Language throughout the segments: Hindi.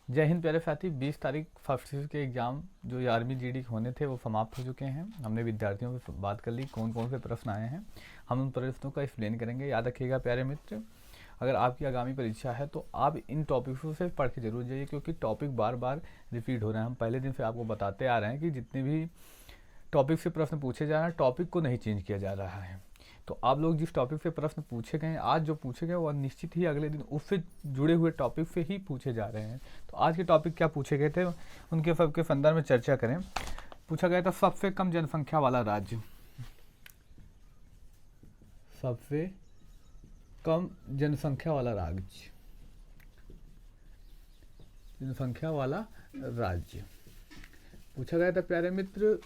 जय हिंद प्यारे साथी। 20 तारीख फर्स्ट सीरीज के एग्ज़ाम जो 11वीं जीडी के होने थे वो समाप्त हो चुके हैं। हमने विद्यार्थियों से बात कर ली कौन कौन से प्रश्न आए हैं। हम उन प्रश्नों का एक्सप्लेन करेंगे। याद रखिएगा प्यारे मित्र, अगर आपकी आगामी परीक्षा है तो आप इन टॉपिक्सों से पढ़ के जरूर जाइए, क्योंकि टॉपिक बार बार रिपीट हो रहे हैं। हम पहले दिन से आपको बताते आ रहे हैं कि जितने भी टॉपिक से प्रश्न पूछे जा रहे हैं, टॉपिक को नहीं चेंज किया जा रहा है। तो आप लोग जिस टॉपिक से प्रश्न पूछे गए, आज जो पूछे गए वो निश्चित ही अगले दिन उससे जुड़े हुए टॉपिक से ही पूछे जा रहे हैं। तो आज के टॉपिक क्या पूछे गए थे उनके सबके संदर्भ में चर्चा करें। पूछा गया था सबसे कम जनसंख्या वाला राज्य। सबसे कम जनसंख्या वाला राज्य, जनसंख्या वाला राज्य पूछा गया था प्यारे मित्र।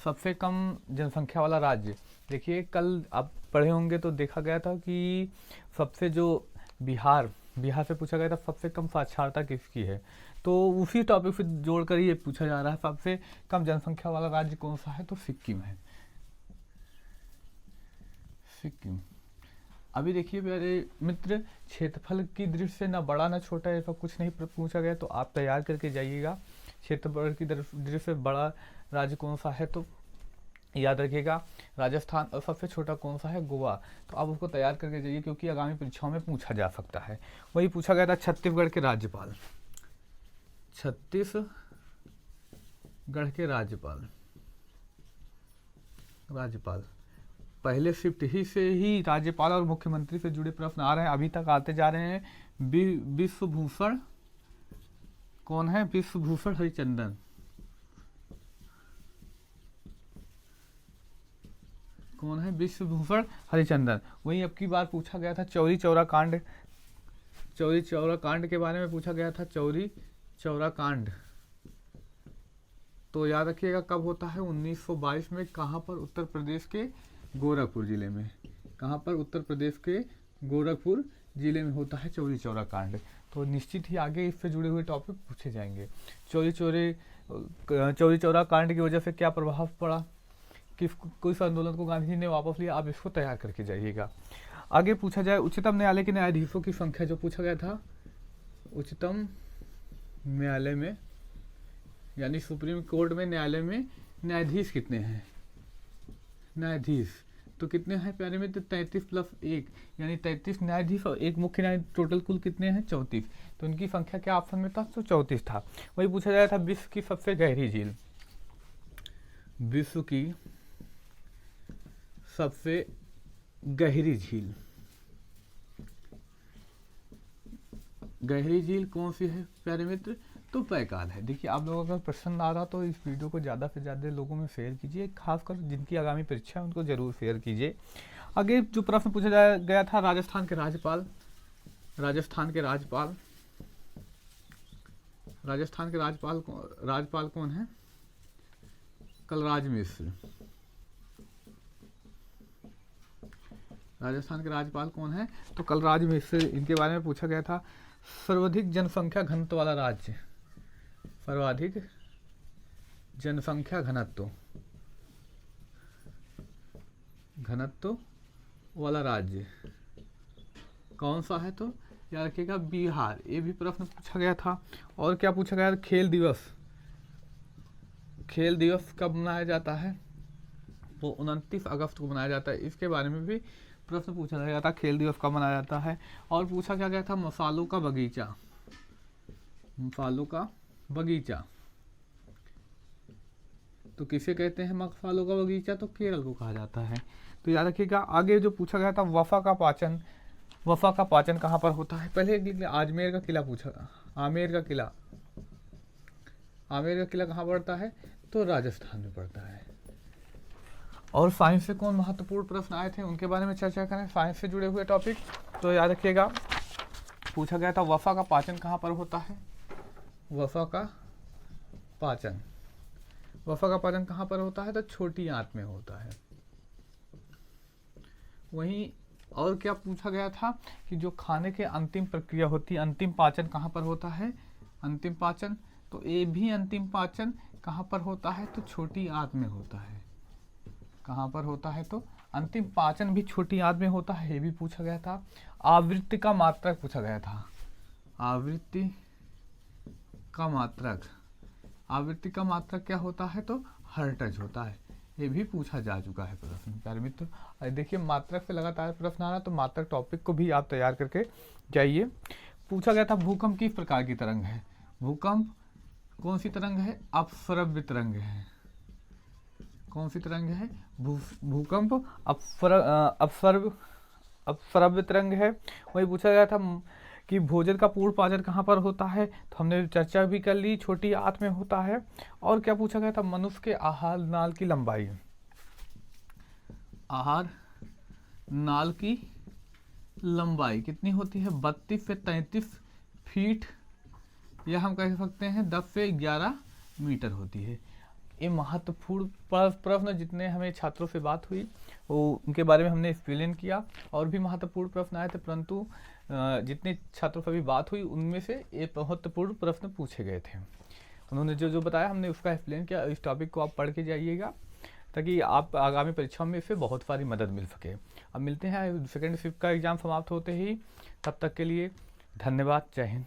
सबसे कम जनसंख्या वाला राज्य, देखिए कल आप पढ़े होंगे तो देखा गया था कि सबसे जो बिहार से पूछा गया था सबसे कम साक्षरता किसकी है। तो उसी टॉपिक से जोड़कर ये पूछा जा रहा है सबसे कम जनसंख्या वाला राज्य कौन सा है, तो सिक्किम है। सिक्किम। अभी देखिए प्यारे मित्र, क्षेत्रफल की दृष्टि से ना बड़ा ना छोटा, ऐसा कुछ नहीं पूछा गया, तो आप तैयार करके जाइएगा। क्षेत्रफल की दृष्टि से बड़ा राज्य कौन सा है, तो याद रखिएगा राजस्थान। और सबसे छोटा कौन सा है, गोवा। तो आप उसको तैयार करके जाइए, क्योंकि आगामी परीक्षाओं में पूछा जा सकता है। वही पूछा गया था छत्तीसगढ़ के राज्यपाल। छत्तीसगढ़ के राज्यपाल पहले शिफ्ट ही से ही राज्यपाल और मुख्यमंत्री से जुड़े प्रश्न आ रहे हैं, अभी तक आते जा रहे हैं। विश्वभूषण कौन है, विश्वभूषण हरिचंदन। कौन है, विश्वभूषण हरिचंदन। वही अब की बार पूछा गया था चौरी चौरा कांड के बारे में पूछा गया था। चौरी चौरा कांड तो याद रखिएगा कब होता है, 1922 में। कहाँ पर, उत्तर प्रदेश के गोरखपुर जिले में। कहाँ पर, उत्तर प्रदेश के गोरखपुर जिले में होता है चौरी चौरा कांड। तो निश्चित ही आगे इससे जुड़े हुए टॉपिक पूछे जाएंगे। चौरी चौरा कांड की वजह से क्या प्रभाव पड़ा, किस आंदोलन को गांधी जी ने वापस लिया, आप इसको तैयार करके जाइएगा। आगे पूछा जाए उच्चतम न्यायालय के न्यायाधीशों की संख्या, जो पूछा गया था उच्चतम न्यायालय में यानी सुप्रीम कोर्ट में, न्यायालय में न्यायाधीश कितने हैं। न्यायाधीश तो कितने हैं प्यारे मित्र, 33 + 1 यानी 33 न्यायाधीश और एक मुख्य न्यायाधीश। टोटल कुल कितने हैं, 34। तो उनकी संख्या क्या ऑप्शन में था, तो 34 था। वही पूछा जाया था विश्व की सबसे गहरी झील। विश्व की सबसे गहरी झील, गहरी झील कौन सी है प्यारे मित्र, तो पैकाल है। देखिए आप लोगों का प्रश्न आ रहा तो इस वीडियो को ज़्यादा से ज़्यादा लोगों में शेयर कीजिए, खासकर जिनकी आगामी परीक्षा है उनको जरूर शेयर कीजिए। आगे जो प्रश्न पूछा गया था राजस्थान के राज्यपाल कौन है, कलराज मिश्र। राजस्थान के राज्यपाल कौन है, तो कलराज मिश्र। इनके बारे में पूछा गया था सर्वाधिक जनसंख्या घनत्व वाला राज्य। सर्वाधिक जनसंख्या घनत्व वाला राज्य कौन सा है, तो याद रखिएगा बिहार। ये भी प्रश्न पूछा गया था। और क्या पूछा गया था, खेल दिवस कब मनाया जाता है, तो 29 अगस्त को मनाया जाता है। इसके बारे में भी प्रश्न पूछा गया था, खेल दिवस कब मनाया जाता है। और पूछा क्या गया था मसालों का बगीचा तो किसे कहते हैं मसालों का बगीचा, तो केरल को कहा जाता है। तो याद रखिएगा। आगे जो पूछा गया था वफा का पाचन कहाँ पर होता है। पहले आजमेर का किला पूछा, आमेर का किला कहाँ पड़ता है, तो राजस्थान में पड़ता है। और साइंस से कौन महत्वपूर्ण प्रश्न आए थे उनके बारे में चर्चा करें, साइंस से जुड़े हुए टॉपिक। तो याद रखिएगा पूछा गया था वफा का पाचन कहाँ पर होता है। वफा का पाचन कहाँ पर होता है, तो छोटी आंत में होता है। वहीं और क्या पूछा गया था कि जो खाने के अंतिम प्रक्रिया होती है, अंतिम पाचन कहाँ पर होता है, अंतिम पाचन। तो ये भी अंतिम पाचन कहाँ पर होता है, तो छोटी आंत में होता है। कहाँ पर होता है, तो अंतिम पाचन भी छोटी आंत में होता है। ये भी पूछा गया था। आवृत्ति का मात्रक पूछा गया था। आवृत्ति का मात्रक, आवृत्ति का मात्रक क्या होता है, तो हर्ट्ज होता है। ये भी पूछा जा चुका है प्रश्न प्यारे मित्र। और देखिए मात्रक से लगातार प्रश्न आ रहा, तो मात्रक टॉपिक को भी आप तैयार करके जाइए। पूछा गया था भूकंप किस प्रकार की तरंग है। भूकंप कौन सी तरंग है, अपस्रव्य तरंग है। कौन सी तरंग है, भूकंप अपस्रव्य तरंग है। वही पूछा गया था कि भोजन का पूर्ण पाचन कहाँ पर होता है, तो हमने चर्चा भी कर ली, छोटी आंत में होता है। और क्या पूछा गया था, मनुष्य के आहार नाल की लंबाई, आहार नाल की लंबाई कितनी होती है, 32 से 33 फीट, या हम कह सकते हैं 10 से 11 मीटर होती है। ये महत्वपूर्ण प्रश्न जितने हमें छात्रों से बात हुई वो उनके बारे में हमने एक्सप्लेन किया। और भी महत्वपूर्ण प्रश्न आए थे, परंतु जितने छात्रों से भी बात हुई उनमें से ये महत्वपूर्ण प्रश्न पूछे गए थे। उन्होंने जो जो बताया हमने उसका एक्सप्लेन किया। इस टॉपिक को आप पढ़ के जाइएगा ताकि आप आगामी परीक्षाओं में इससे बहुत सारी मदद मिल सके। अब मिलते हैं सेकेंड शिफ्ट का एग्ज़ाम समाप्त होते ही, तब तक के लिए धन्यवाद, जय हिंद।